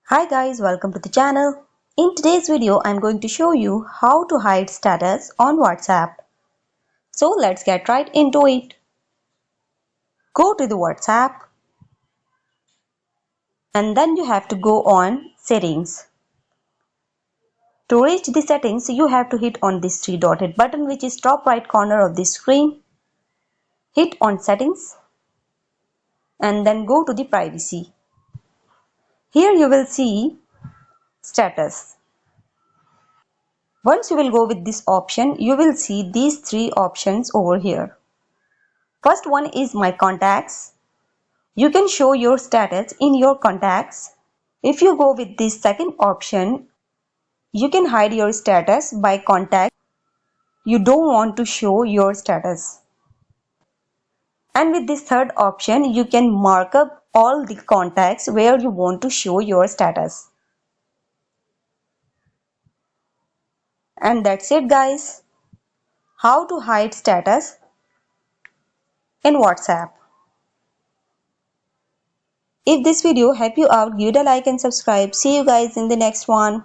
Hi guys, welcome to the channel. In today's video, I'm going to show you how to hide status on WhatsApp. So let's get right into it. Go to the WhatsApp and then you have to go on settings. To reach the settings, you have to hit on this three dotted button which is top right corner of the screen. Hit on settings and then go to the privacy. Here you will see status. Once you will go with this option, you will see these three options over here. First one is my contacts. You can show your status in your contacts. If you go with this second option, you can hide your status by contact. You don't want to show your status. And with this third option, you can mark up all the contacts where you want to show your status. And that's it guys. How to hide status in WhatsApp. If this video helped you out, give it a like and subscribe. See you guys in the next one.